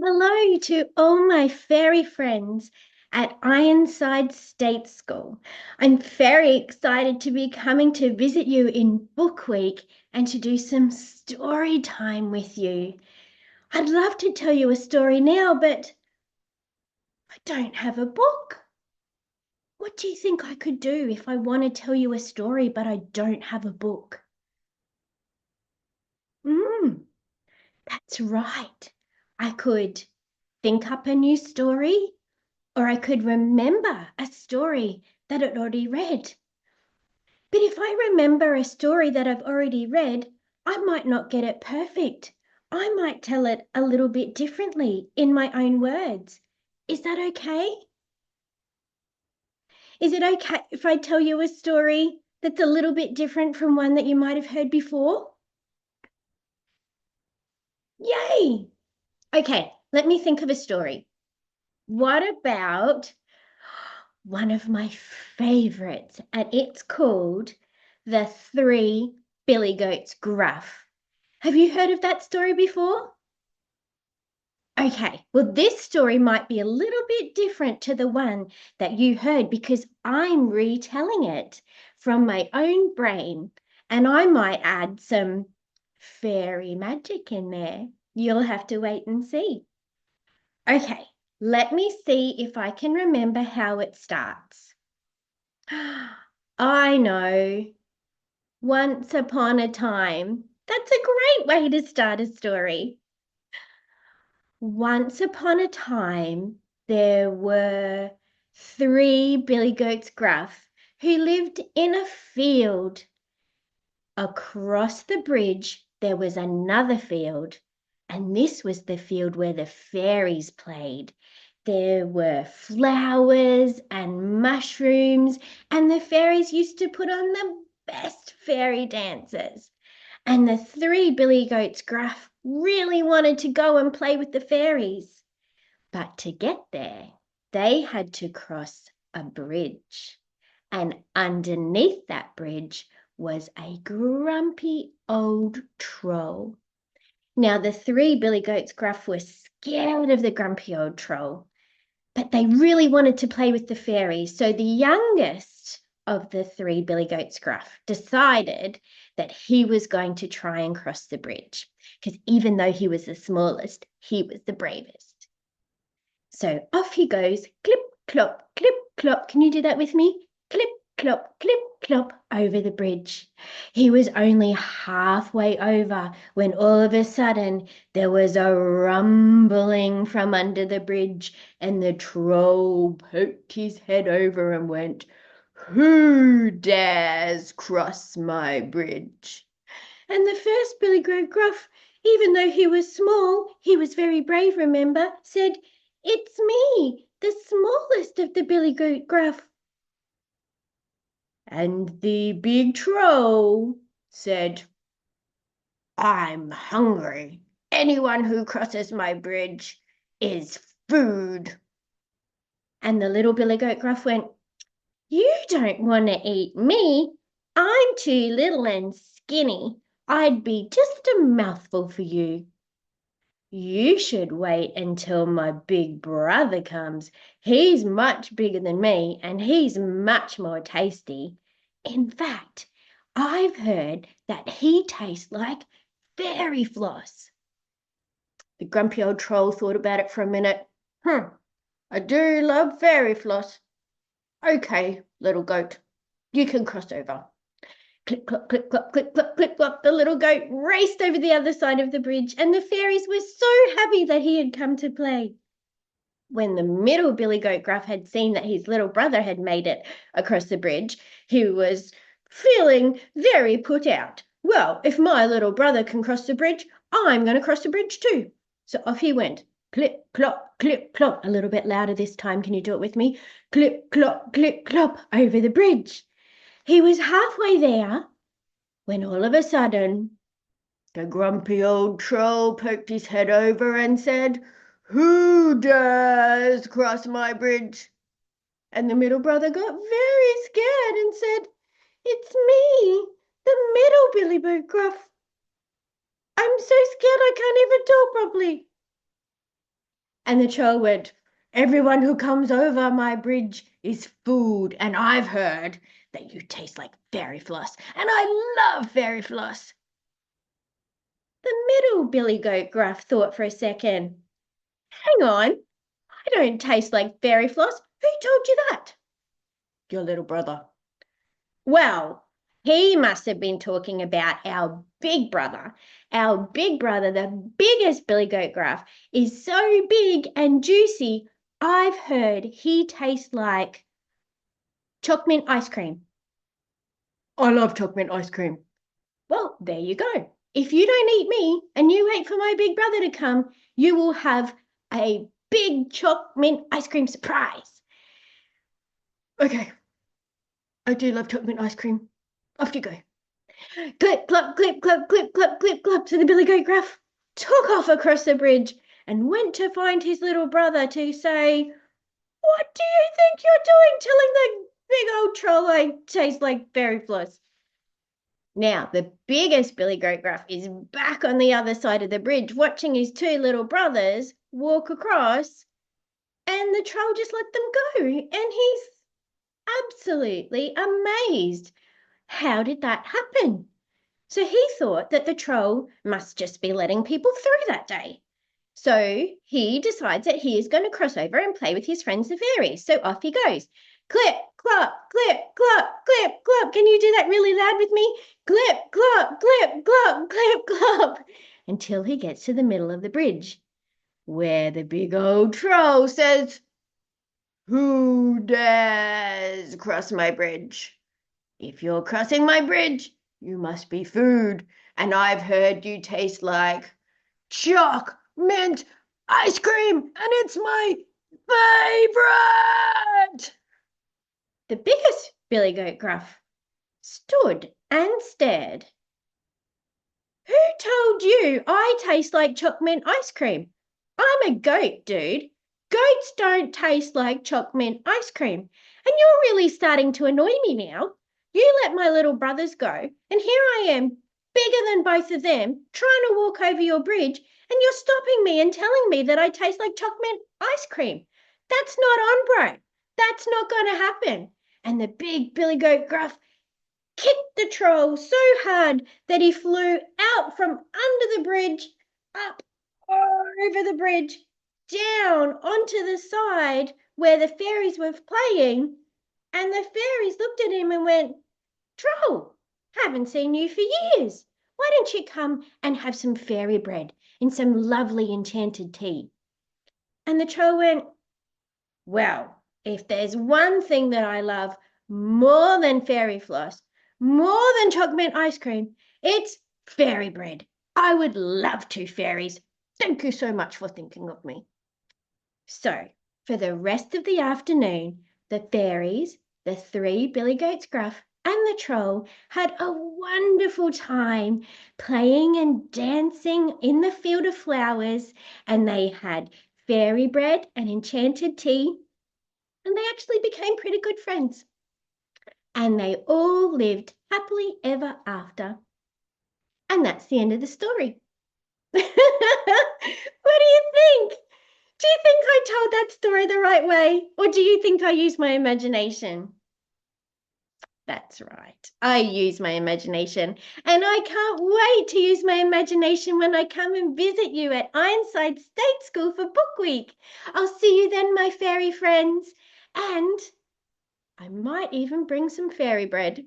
Hello to all my fairy friends at Ironside State School. I'm very excited to be coming to visit you in Book Week and to do some story time with you. I'd love to tell you a story now, but I don't have a book. What do you think I could do if I want to tell you a story, but I don't have a book? That's right. I could think up a new story. Or I could remember a story that I'd already read. But if I remember a story that I've already read, I might not get it perfect. I might tell it a little bit differently in my own words. Is that okay? Is it okay if I tell you a story that's a little bit different from one that you might have heard before? Yay! Okay, let me think of a story. What about one of my favorites, and it's called The Three Billygoats Gruff. Have you heard of that story before? Okay, well, this story might be a little bit different to the one that you heard because I'm retelling it from my own brain, and I might add some fairy magic in there. You'll have to wait and see. Okay, let me see if I can remember how it starts. I know. Once upon a time. That's a great way to start a story. Once upon a time, there were three Billy Goats Gruff who lived in a field. Across the bridge, there was another field, and this was the field where the fairies played. There were flowers and mushrooms, and the fairies used to put on the best fairy dances. And the three Billy Goats Gruff really wanted to go and play with the fairies. But to get there, they had to cross a bridge. And underneath that bridge was a grumpy old troll. Now, the three Billy Goats Gruff were scared of the grumpy old troll, but they really wanted to play with the fairies. So the youngest of the three Billy Goats Gruff decided that he was going to try and cross the bridge because even though he was the smallest, he was the bravest. So off he goes, clip, clop, clip, clop. Can you do that with me? Clip, clip, clop over the bridge. He was only halfway over when all of a sudden there was a rumbling from under the bridge and the troll poked his head over and went, "Who dares cross my bridge?" And the first Billy Goat Gruff, even though he was small, he was very brave, remember, said, "It's me, the smallest of the Billy Goat Gruff." And the big troll said, "I'm hungry. Anyone who crosses my bridge is food." And the little Billy Goat Gruff went, "You don't want to eat me. I'm too little and skinny. I'd be just a mouthful for you. You should wait until my big brother comes. He's much bigger than me and he's much more tasty. In fact, I've heard that he tastes like fairy floss." The grumpy old troll thought about it for a minute. I do love fairy floss. Okay, little goat, you can cross over." Clip, clop, clip, clop, clip, clop, clip, clop. The little goat raced over the other side of the bridge, and the fairies were so happy that he had come to play. When the middle Billy Goat Gruff had seen that his little brother had made it across the bridge, he was feeling very put out. "Well, if my little brother can cross the bridge, I'm going to cross the bridge too." So off he went. Clip, clop, a little bit louder this time. Can you do it with me? Clip, clop, over the bridge. He was halfway there when all of a sudden the grumpy old troll poked his head over and said, "Who dares cross my bridge?" And the middle brother got very scared and said, "It's me, the middle Billy Goat Gruff. I'm so scared I can't even talk properly." And the troll went, "Everyone who comes over my bridge is food, and I've heard that you taste like fairy floss, and I love fairy floss." The middle billy goat Gruff thought for a second. "Hang on, I don't taste like fairy floss. Who told you that?" "Your little brother." "Well, he must have been talking about our big brother. Our big brother, the biggest billy goat Gruff, is so big and juicy. I've heard he tastes like chocolate ice cream." "I love chocolate ice cream." "Well, there you go. If you don't eat me and you wait for my big brother to come, you will have a big chocolate ice cream surprise." "Okay, I do love chocolate ice cream. Off you go." Clip, clop, clip, clop, clip, clop, clip, clop. So the billy goat Gruff took off across the bridge and went to find his little brother to say, "What do you think you're doing telling the big old troll I taste like fairy floss?" Now, the biggest billy goat Gruff is back on the other side of the bridge watching his two little brothers walk across, and the troll just let them go. And he's absolutely amazed. How did that happen? So he thought that the troll must just be letting people through that day. So he decides that he is going to cross over and play with his friends the fairies. So off he goes. Clip, clop, clip, clop, clip, clop. Can you do that really loud with me? Clip, clop, clip, clop, clip, clop. Until he gets to the middle of the bridge, where the big old troll says, "Who dares cross my bridge? If you're crossing my bridge, you must be food, and I've heard you taste like chalk mint ice cream, and it's my favorite." The biggest billy goat Gruff stood and stared. "Who told you I taste like chocolate ice cream? I'm a goat, dude. Goats don't taste like chocolate ice cream. And you're really starting to annoy me now. You let my little brothers go, and here I am, bigger than both of them, trying to walk over your bridge, and you're stopping me and telling me that I taste like chocolate ice cream. That's not on, bro. That's not going to happen." And the big billy goat Gruff kicked the troll so hard that he flew out from under the bridge, up over the bridge, down onto the side where the fairies were playing. And the fairies looked at him and went, "Troll, haven't seen you for years. Why don't you come and have some fairy bread and some lovely enchanted tea?" And the troll went, "Well, if there's one thing that I love more than fairy floss, more than chocolate ice cream, it's fairy bread. I would love to, fairies. Thank you so much for thinking of me." So, for the rest of the afternoon, the fairies, the three billy goats Gruff, and the troll had a wonderful time playing and dancing in the field of flowers, and they had fairy bread and enchanted tea, and they actually became pretty good friends. And they all lived happily ever after. And that's the end of the story. What do you think? Do you think I told that story the right way? Or do you think I used my imagination? That's right. I use my imagination. And I can't wait to use my imagination when I come and visit you at Ironside State School for Book Week. I'll see you then, my fairy friends. And I might even bring some fairy bread.